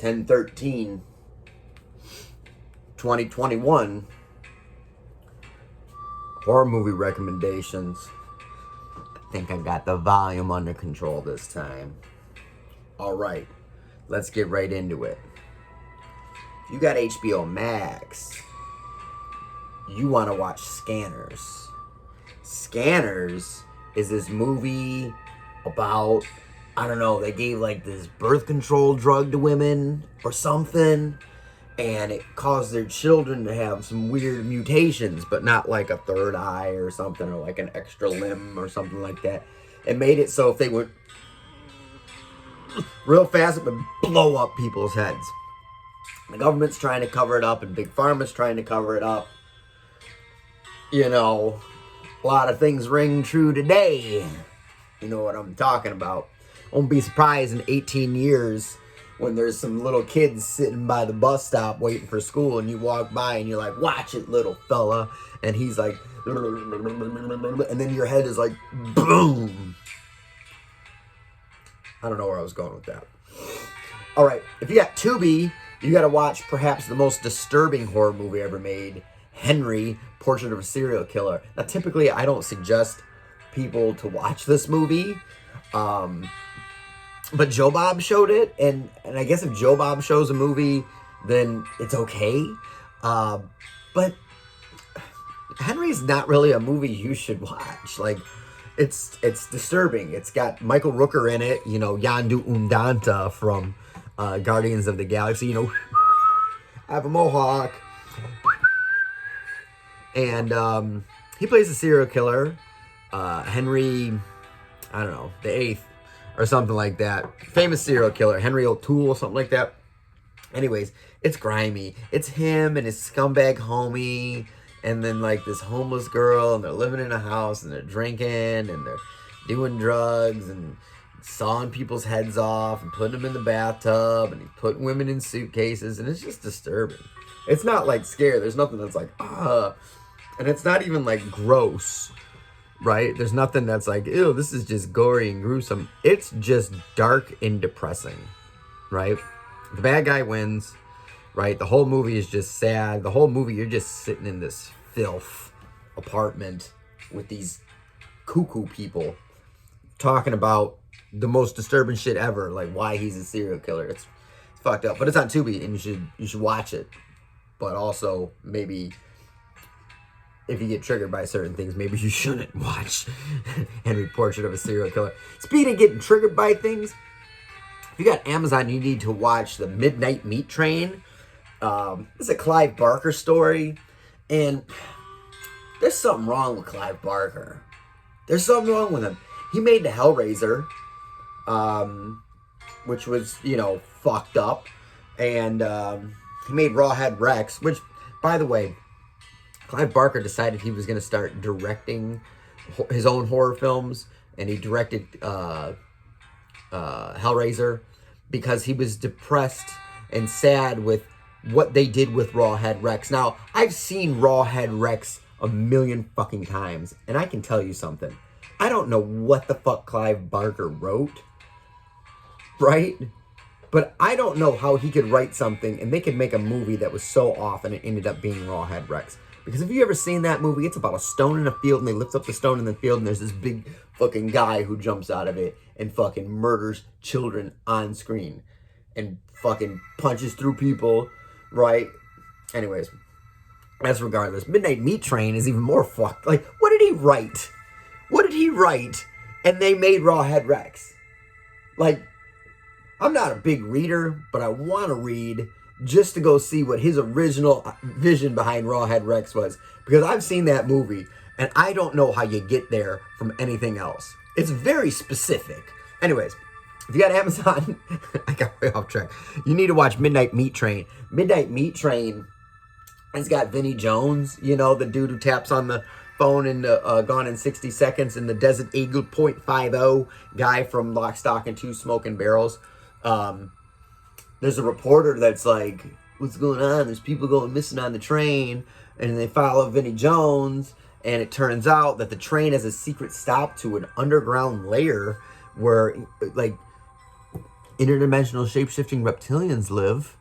10/13, 2021. Horror movie recommendations. I think I got the volume under control this time. Alright, let's get right into it. If you got HBO Max, you want to watch Scanners. Scanners is this movie about, I don't know, they gave like this birth control drug to women or something, and it caused their children to have some weird mutations, but not like a third eye or something, or like an extra limb or something like that. It made it so if they went real fast, it would blow up people's heads. The government's trying to cover it up, and Big Pharma's trying to cover it up. You know, a lot of things ring true today. You know what I'm talking about. Won't be surprised in 18 years when there's some little kids sitting by the bus stop waiting for school, and you walk by and you're like, watch it, little fella. And he's like, and then your head is like, boom. I don't know where I was going with that. All right, if you got Tubi, you got to watch perhaps the most disturbing horror movie ever made, Henry, Portrait of a Serial Killer. Now, typically, I don't suggest people to watch this movie, but Joe Bob showed it, and I guess if Joe Bob shows a movie, then it's okay. But Henry's not really a movie you should watch. Like, it's disturbing. It's got Michael Rooker in it, you know, Yondu Undanta from Guardians of the Galaxy, you know, I have a mohawk. And he plays a serial killer, Henry, I don't know, the 8th or something like that. Famous serial killer, Henry O'Toole or something like that. Anyways, it's grimy. It's him and his scumbag homie, and then like this homeless girl, and they're living in a house, and they're drinking, and they're doing drugs, and sawing people's heads off, and putting them in the bathtub, and he's putting women in suitcases, and it's just disturbing. It's not like scary. There's nothing that's like, and it's not even like gross, right? There's nothing that's like, ew, this is just gory and gruesome. It's just dark and depressing, right? The bad guy wins, right? The whole movie is just sad. The whole movie, you're just sitting in this filth apartment with these cuckoo people talking about the most disturbing shit ever, like why he's a serial killer. It's fucked up, but it's on Tubi, and you should watch it. But also, maybe if you get triggered by certain things, maybe you shouldn't watch Henry, Portrait of a Serial Killer. Speaking of getting triggered by things, if you got Amazon, you need to watch The Midnight Meat Train. It's a Clive Barker story, and there's something wrong with Clive Barker. There's something wrong with him. He made the Hellraiser, which was, you know, fucked up, and he made Rawhead Rex, which, by the way, Clive Barker decided he was going to start directing his own horror films, and he directed Hellraiser because he was depressed and sad with what they did with Rawhead Rex. Now, I've seen Rawhead Rex a million fucking times, and I can tell you something. I don't know what the fuck Clive Barker wrote, right? But I don't know how he could write something and they could make a movie that was so off and it ended up being Rawhead Rex. Because if you ever seen that movie, it's about a stone in a field, and they lift up the stone in the field, and there's this big fucking guy who jumps out of it and fucking murders children on screen and fucking punches through people, right? Anyways, as regardless, Midnight Meat Train is even more fucked. Like, what did he write? What did he write? And they made Rawhead Rex. Like, I'm not a big reader, but I want to read just to go see what his original vision behind Rawhead Rex was. Because I've seen that movie, and I don't know how you get there from anything else. It's very specific. Anyways, if you got Amazon, I got way off track. You need to watch Midnight Meat Train. Midnight Meat Train has got Vinnie Jones, you know, the dude who taps on the phone in Gone in 60 Seconds, and the Desert Eagle .50 guy from Lock, Stock, and Two Smoking Barrels. There's a reporter that's like, what's going on? There's people going missing on the train, and they follow Vinnie Jones, and it turns out that the train has a secret stop to an underground lair where, like, interdimensional shape-shifting reptilians live,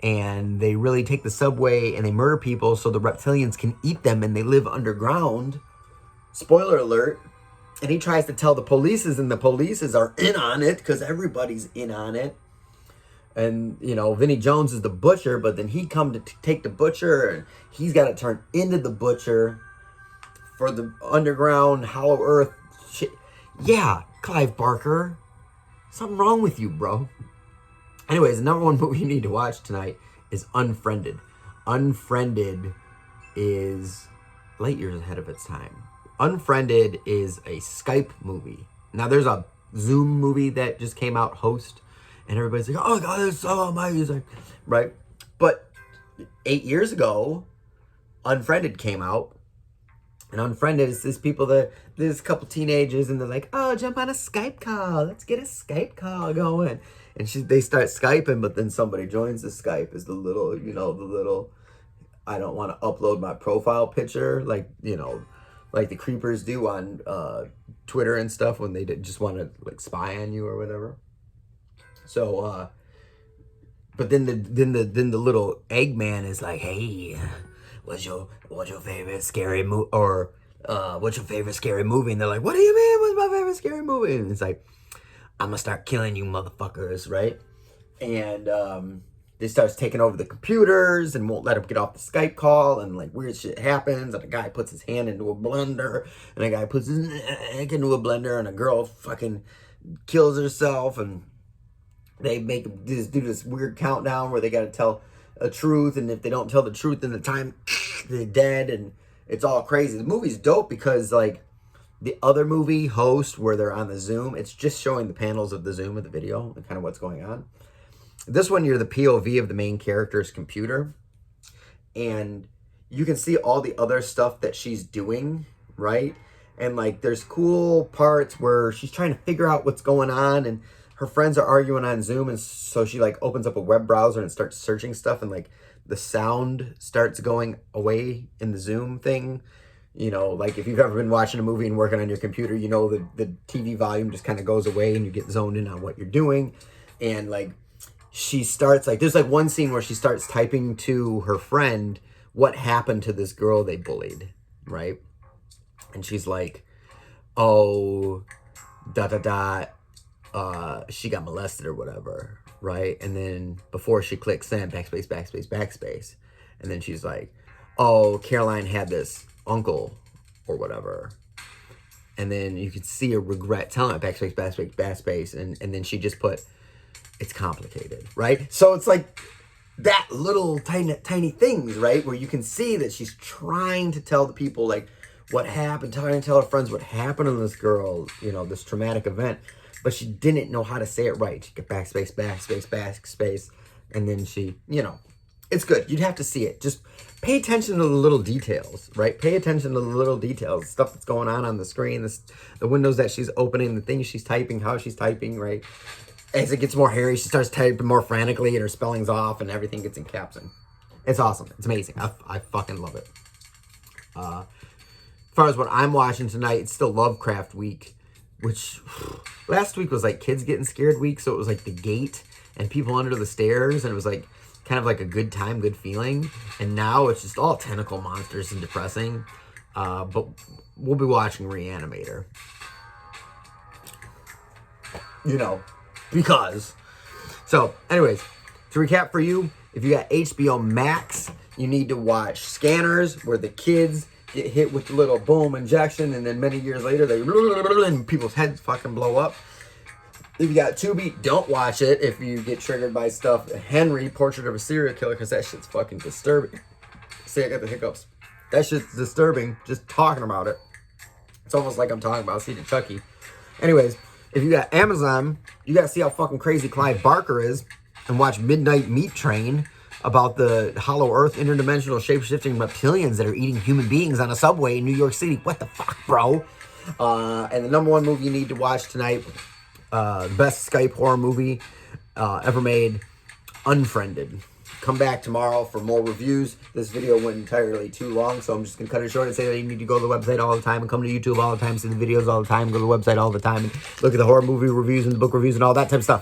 and they really take the subway and they murder people so the reptilians can eat them, and they live underground. Spoiler alert. And he tries to tell the polices, and the polices are in on it because everybody's in on it. And, you know, Vinnie Jones is the butcher, but then he come to take the butcher, and he's got to turn into the butcher for the underground Hollow Earth shit. Yeah, Clive Barker. Something wrong with you, bro. Anyways, the number one movie you need to watch tonight is Unfriended. Unfriended is light years ahead of its time. Unfriended is a Skype movie. Now, there's a Zoom movie that just came out, Host, and everybody's like, oh, God, it's so amazing, right? But 8 years ago, Unfriended came out, and Unfriended is this people that, there's a couple teenagers, and they're like, oh, jump on a Skype call. Let's get a Skype call going. And they start Skyping, but then somebody joins the Skype as the little, you know, the little, I don't want to upload my profile picture, like, you know, like the creepers do on Twitter and stuff when they just want to like spy on you or whatever. So, but then the little Eggman is like, hey, what's your favorite scary movie? Or what's your favorite scary movie? And they're like, what do you mean? What's my favorite scary movie? And it's like, I'm gonna start killing you motherfuckers, right? And they starts taking over the computers and won't let him get off the Skype call, and like weird shit happens, and a guy puts his hand into a blender, and a guy puts his neck into a blender, and a girl fucking kills herself, and they do this weird countdown where they gotta tell a truth, and if they don't tell the truth in the time, they're dead, and it's all crazy. The movie's dope because like the other movie, Host, where they're on the Zoom, it's just showing the panels of the Zoom of the video and kind of what's going on. This one, you're the POV of the main character's computer, and you can see all the other stuff that she's doing, right? And like, there's cool parts where she's trying to figure out what's going on, and her friends are arguing on Zoom, and so she like opens up a web browser and starts searching stuff, and like the sound starts going away in the Zoom thing. You know, like if you've ever been watching a movie and working on your computer, you know the TV volume just kind of goes away and you get zoned in on what you're doing. And like, she starts like, there's like one scene where she starts typing to her friend what happened to this girl they bullied, right? And she's like, oh, she got molested or whatever, right? And then before she clicks send, backspace, and then she's like, oh, Caroline had this uncle or whatever. And then you could see her regret telling it, backspace, and then she just put, it's complicated, right? So it's like that little tiny things, right? Where you can see that she's trying to tell the people like what happened, trying to tell her friends what happened to this girl, you know, this traumatic event, but she didn't know how to say it right. She got backspace, and then she, you know, it's good. You'd have to see it. Just pay attention to the little details, right? Pay attention to the little details, stuff that's going on the screen, the windows that she's opening, the things she's typing, how she's typing, right? As it gets more hairy, she starts typing more frantically, and her spelling's off, and everything gets in caps. And it's awesome. It's amazing. I fucking love it. As far as what I'm watching tonight, it's still Lovecraft week, which last week was like kids getting scared week, so it was like The Gate and people under the stairs, and it was like kind of like a good time, good feeling. And now it's just all tentacle monsters and depressing. But we'll be watching Reanimator. You know, because. So, anyways, to recap for you, if you got HBO Max, you need to watch Scanners, where the kids get hit with the little boom injection, and then many years later, and people's heads fucking blow up. If you got Tubi, don't watch it if you get triggered by stuff. Henry, Portrait of a Serial Killer, because that shit's fucking disturbing. See, I got the hiccups. That shit's disturbing, just talking about it. It's almost like I'm talking about Seed of Chucky. Anyways, if you got Amazon, you got to see how fucking crazy Clive Barker is, and watch Midnight Meat Train about the Hollow Earth interdimensional shape-shifting reptilians that are eating human beings on a subway in New York City. What the fuck, bro? And the number one movie you need to watch tonight, the best Skype horror movie ever made, Unfriended. Come back tomorrow for more reviews. This video went entirely too long, so I'm just going to cut it short and say that you need to go to the website all the time and come to YouTube all the time, see the videos all the time, go to the website all the time, and look at the horror movie reviews and the book reviews and all that type of stuff.